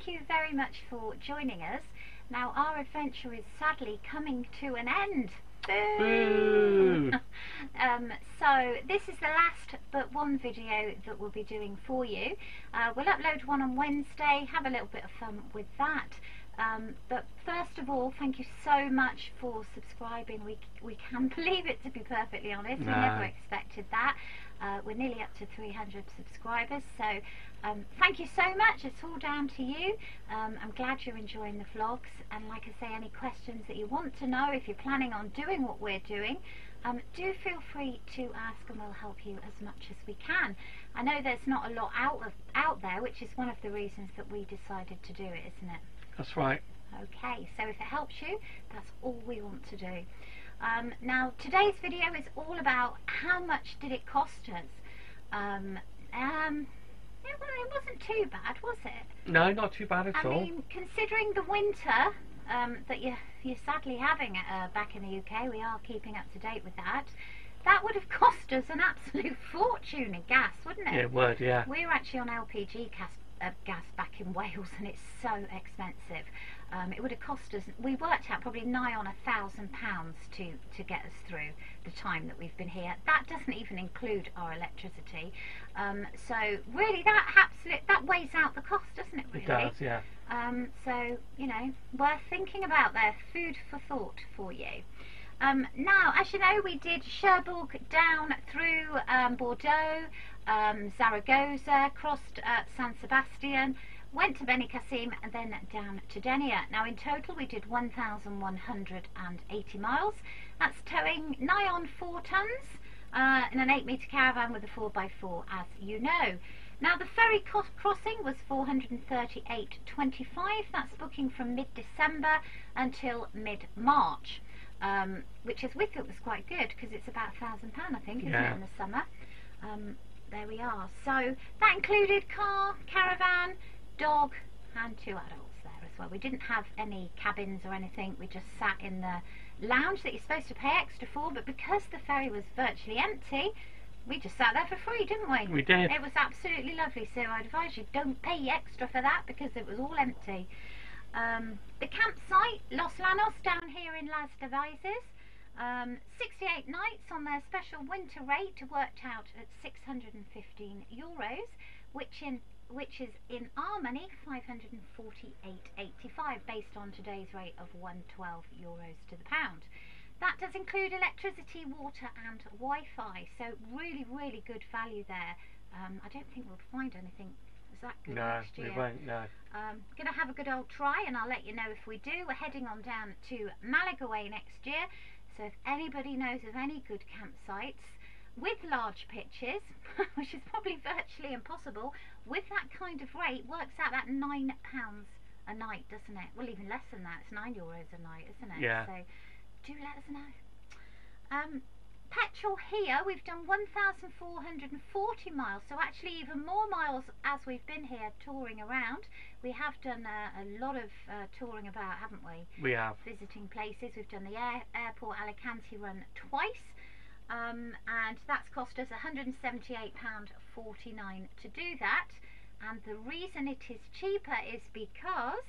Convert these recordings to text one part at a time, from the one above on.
thank you very much for joining us. Now our adventure is sadly coming to an end. Boo! So this is the last but one video that we'll be doing for you. We'll upload one on Wednesday, have a little bit of fun with that. But first of all, thank you so much for subscribing. We can't believe it, to be perfectly honest. We never expected that. We're nearly up to 300 subscribers, so thank you so much. It's all down to you. I'm glad you're enjoying the vlogs, and like I say, any questions that you want to know, if you're planning on doing what we're doing, do feel free to ask and we'll help you as much as we can. I know there's not a lot out there, which is one of the reasons that we decided to do it, isn't it? That's right. Okay, so if it helps you, that's all we want to do. Now today's video is all about how much did it cost us. It wasn't too bad, was it? No, not too bad at all. I mean, considering the winter that you're sadly having back in the UK, we are keeping up to date with that. That would have cost us an absolute fortune in gas, wouldn't it? It would, yeah. We're actually on LPG gas back in Wales, and it's so expensive. It would have cost us, we worked out, probably nigh on £1,000 to get us through the time that we've been here. That doesn't even include our electricity. So really that weighs out the cost, doesn't it, really? It does, yeah. So, you know, worth thinking about there. Food for thought for you. Now, as you know, we did Cherbourg down through Bordeaux, Zaragoza, crossed San Sebastian, went to Benicassim, and then down to Denia. Now in total we did 1,180 miles. That's towing nigh on 4 tons in an 8-metre caravan with a 4x4, as you know. Now the ferry crossing was 438.25. That's booking from mid-December until mid-March. Which is, we thought was quite good, because it's about £1,000, I think, isn't it, in the summer? There we are. So that included car, caravan, dog, and 2 adults there as well. We didn't have any cabins or anything. We just sat in the lounge that you're supposed to pay extra for, but because the ferry was virtually empty, we just sat there for free, didn't we? We did. It was absolutely lovely, so I'd advise you, don't pay extra for that, because it was all empty. The campsite, Los Llanos, down here in Las Devizes, 68 nights on their special winter rate, worked out at €615, which is in our money €548.85, based on today's rate of €112 to the pound. That does include electricity, water and Wi-Fi, so really good value there. I don't think we'll find anything that good next year. We won't, no. Gonna have a good old try, and I'll let you know if we do. We're heading on down to Malaga Way next year, so if anybody knows of any good campsites with large pitches, which is probably virtually impossible, with that kind of rate, works out at £9 a night, doesn't it? Well, even less than that. It's €9 a night, isn't it? Yeah. So do let us know. Petrol here, we've done 1,440 miles, so actually even more miles as we've been here touring around. We have done a lot of touring about, haven't we? We have. Visiting places. We've done the airport Alicante run twice, and that's cost us £178.49 to do that. And the reason it is cheaper is because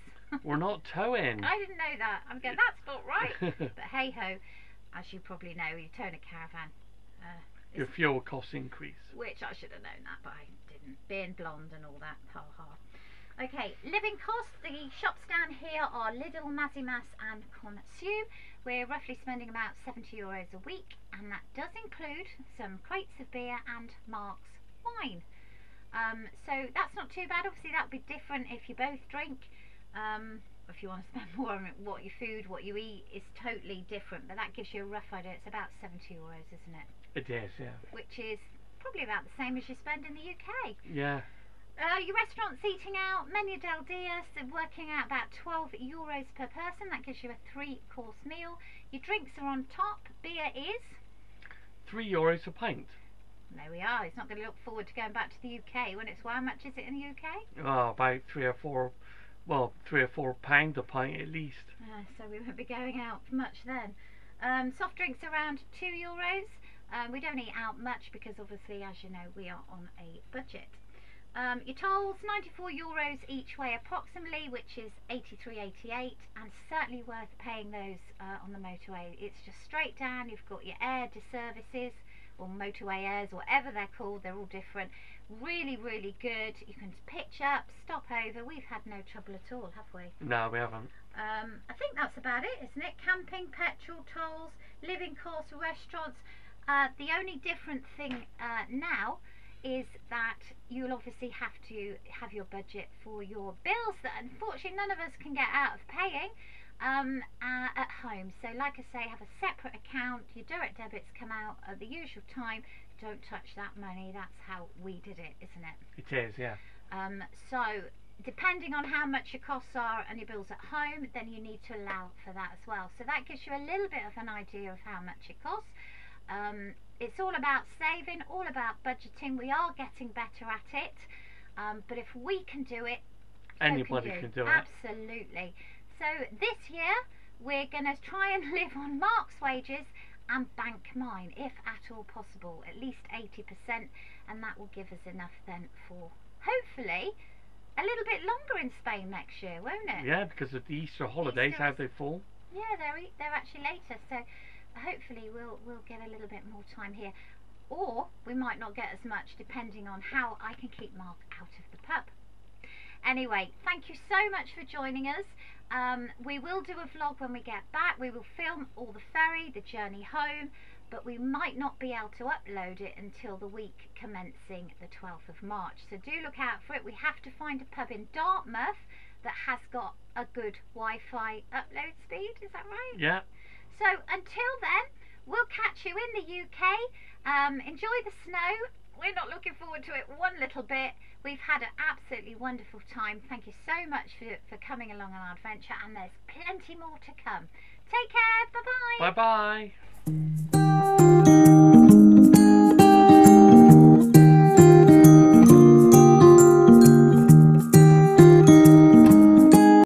we're not towing. I didn't know that. I'm going, that's not right. But hey ho. As you probably know, you tow a caravan. Your fuel costs increase. Which I should have known that, but I didn't. Being blonde and all that, ha ha. Okay, living costs. The shops down here are Lidl, Mazimas and Consume. We're roughly spending about €70 a week, and that does include some crates of beer and Mark's wine. So that's not too bad. Obviously that would be different if you both drink. If you want to spend more on what you food, what you eat, is totally different, but that gives you a rough idea. It's about €70, isn't it? It is, yeah. Which is probably about the same as you spend in the UK. Yeah. Your restaurant's eating out, Menu del Dia, so working out about €12 per person. That gives you a 3-course meal. Your drinks are on top. Beer is €3 a pint. There we are. He's not going to look forward to going back to the UK when it's, how much is it in the UK? Oh, about £3 or £4 a pint at least. So we won't be going out much then. Soft drinks around €2. We don't eat out much because obviously, as you know, we are on a budget. Your tolls, €94 each way approximately, which is 83.88, and certainly worth paying those on the motorway. It's just straight down. You've got your air services, or motorway airs, whatever they're called. They're all different. Really, really good. You can pitch up, stop over. We've had no trouble at all, have we? No, we haven't. I think that's about it, isn't it? Camping, petrol, tolls, living costs, restaurants. The only different thing now is that you'll obviously have to have your budget for your bills that unfortunately none of us can get out of paying at home. So like I say, have a separate account. Your direct debits come out at the usual time. Don't touch that money. That's how we did it, isn't it? It is, yeah. So depending on how much your costs are and your bills at home, then you need to allow for that as well. So that gives you a little bit of an idea of how much it costs. It's all about saving, all about budgeting. We are getting better at it, but if we can do it, anybody can do it. Absolutely. So this year we're going to try and live on Mark's wages and bank mine, if at all possible, at least 80%, and that will give us enough then for hopefully a little bit longer in Spain next year, won't it? Yeah, because of the Easter holidays, how they fall. Yeah, they're actually later, so hopefully we'll get a little bit more time here, or we might not get as much, depending on how I can keep Mark out of the pub. Anyway, thank you so much for joining us. We will do a vlog when we get back. We will film all the ferry, the journey home, but we might not be able to upload it until the week commencing the 12th of March. So do look out for it. We have to find a pub in Dartmouth that has got a good Wi-Fi upload speed. Is that right? Yeah. So until then, we'll catch you in the UK. Enjoy the snow. We're not looking forward to it one little bit. We've had an absolutely wonderful time. Thank you so much for coming along on our adventure, and there's plenty more to come. Take care. Bye-bye. Bye-bye.